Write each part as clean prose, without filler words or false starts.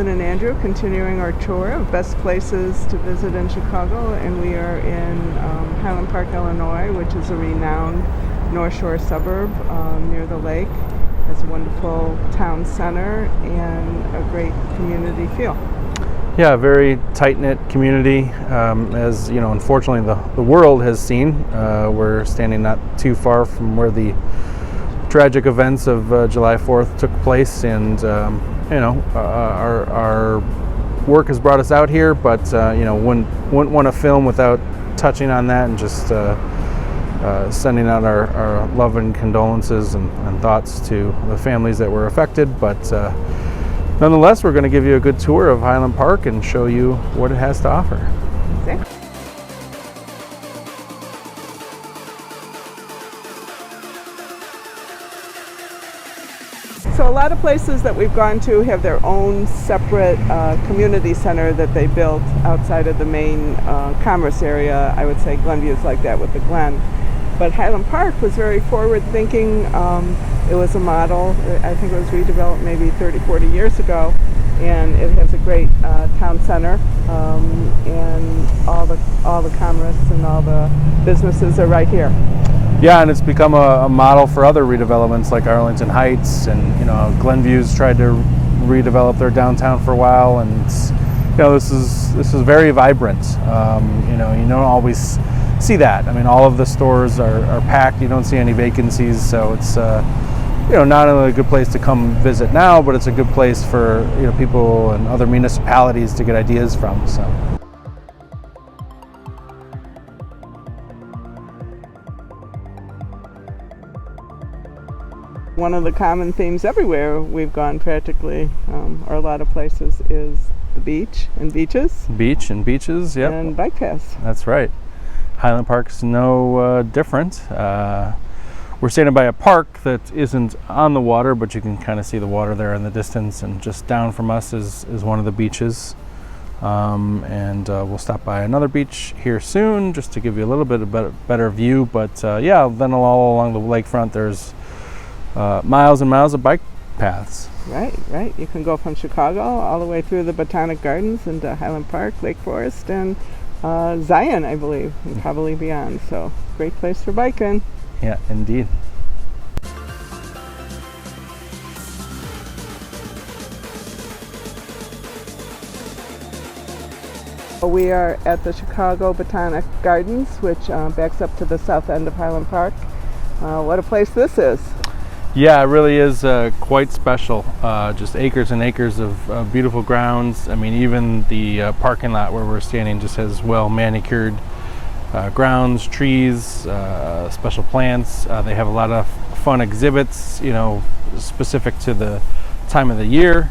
Kevin and Andrew, continuing our tour of best places to visit in Chicago, and we are in Highland Park, Illinois, which is a renowned North Shore suburb near the lake. It's a wonderful town center and a great community feel. Yeah, very tight-knit community. As you know, unfortunately, the world has seen. We're standing not too far from where the tragic events of July 4th took place, and our work has brought us out here, but wouldn't want to film without touching on that and just sending out our love and condolences and thoughts to the families that were affected. But nonetheless, we're going to give you a good tour of Highland Park and show you what it has to offer. Exactly. So a lot of places that we've gone to have their own separate community center that they built outside of the main commerce area. I would say Glenview is like that with the Glen. But Highland Park was very forward-thinking. It was a model. I think it was redeveloped maybe 30, 40 years ago. And it has a great town center. And all the commerce and all the businesses are right here. Yeah, and it's become a model for other redevelopments like Arlington Heights, and Glenview's tried to redevelop their downtown for a while, and this is very vibrant. You don't always see that. I mean, all of the stores are packed. You don't see any vacancies, so it's not only a good place to come visit now, but it's a good place for people and other municipalities to get ideas from. So. One of the common themes everywhere we've gone practically, or a lot of places, is the beach and beaches. Beach and beaches, yep. And bike paths. That's right. Highland Park's no different. We're standing by a park that isn't on the water, but you can kind of see the water there in the distance, and just down from us is one of the beaches. And we'll stop by another beach here soon just to give you a little bit of better view. But then all along the lakefront there's miles and miles of bike paths. Right. You can go from Chicago all the way through the Botanic Gardens into Highland Park, Lake Forest, and Zion, I believe, and probably beyond. So, great place for biking. Yeah, indeed. We are at the Chicago Botanic Gardens, which backs up to the south end of Highland Park. What a place this is. Yeah, it really is quite special. Just acres and acres of beautiful grounds. I mean, even the parking lot where we're standing just has well manicured grounds, trees, special plants. They have a lot of fun exhibits, specific to the time of the year.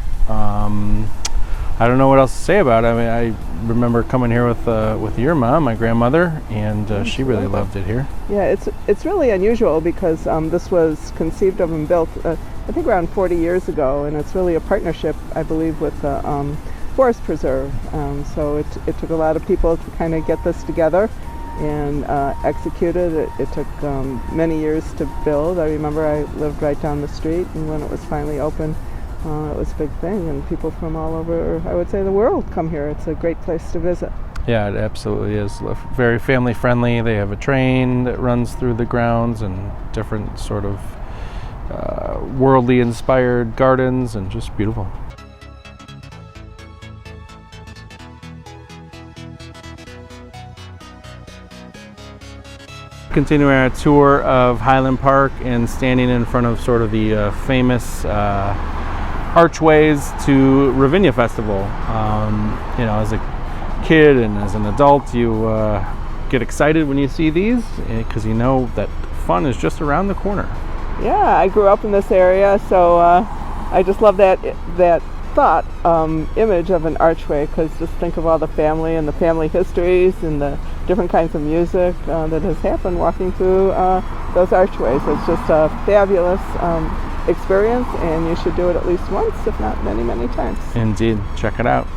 I don't know what else to say about it. I mean, I remember coming here with your mom, my grandmother, and she really loved it here. Yeah, it's really unusual because this was conceived of and built, I think, around 40 years ago, and it's really a partnership, I believe, with the Forest Preserve. So it took a lot of people to kind of get this together and execute it. It took many years to build. I remember I lived right down the street, and when it was finally open, it was a big thing, and people from all over, I would say, the world come here. It's a great place to visit. Yeah, it absolutely is. Very family friendly. They have a train that runs through the grounds and different sort of worldly inspired gardens, and just beautiful. Continuing our tour of Highland Park and standing in front of sort of the famous Archways to Ravinia Festival. As a kid and as an adult, you get excited when you see these because you know that fun is just around the corner. Yeah, I grew up in this area, so I just love that thought image of an archway, because just think of all the family and the family histories and the different kinds of music that has happened walking through those archways. It's just a fabulous experience, and you should do it at least once, if not many, many times. Indeed. Check it out.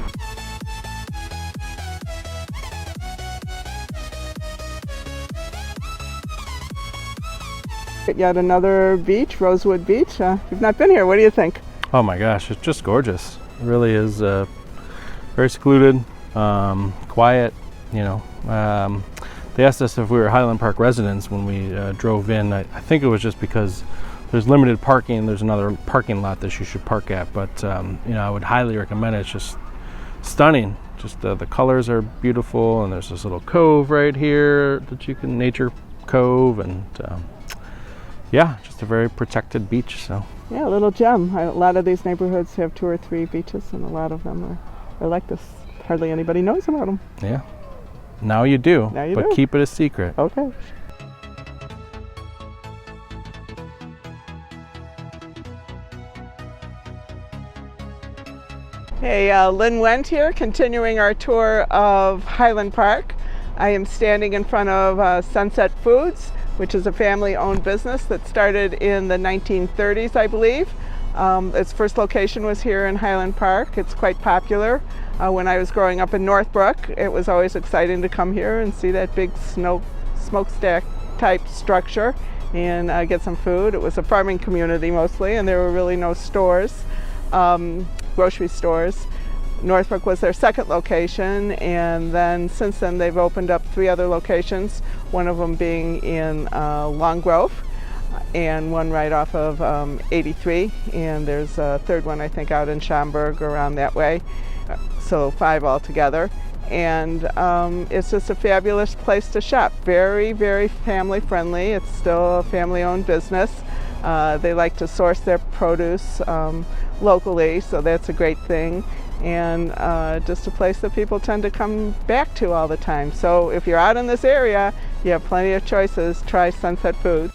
Yet another beach, Rosewood Beach. You've not been here. What do you think? Oh my gosh, it's just gorgeous. really is very secluded, quiet. You know, they asked us if we were Highland Park residents when we drove in. I think it was just because there's limited parking. There's another parking lot that you should park at, but you know, I would highly recommend it. It's just stunning. Just the colors are beautiful, and there's this little cove right here that you can, nature cove, and yeah, just a very protected beach. So Yeah, a little gem. A lot of these neighborhoods have 2 or 3 beaches, and a lot of them are like this. Hardly anybody knows about them. yeah, now you do, Now you but do. keep it a secret. Okay. Hey, Lynn Wendt here, continuing our tour of Highland Park. I am standing in front of Sunset Foods, which is a family-owned business that started in the 1930s, I believe. Its first location was here in Highland Park. It's quite popular. When I was growing up in Northbrook, it was always exciting to come here and see that big smokestack type structure and get some food. It was a farming community mostly, and there were really no stores, grocery stores. Northbrook was their second location, and then since then they've opened up 3 other locations, one of them being in Long Grove and one right off of 83, and there's a third one I think out in Schaumburg around that way, so 5 altogether. And it's just a fabulous place to shop. Very, very family friendly. It's still a family owned business. They like to source their produce locally, so that's a great thing. And just a place that people tend to come back to all the time. So if you're out in this area, you have plenty of choices. Try Sunset Foods.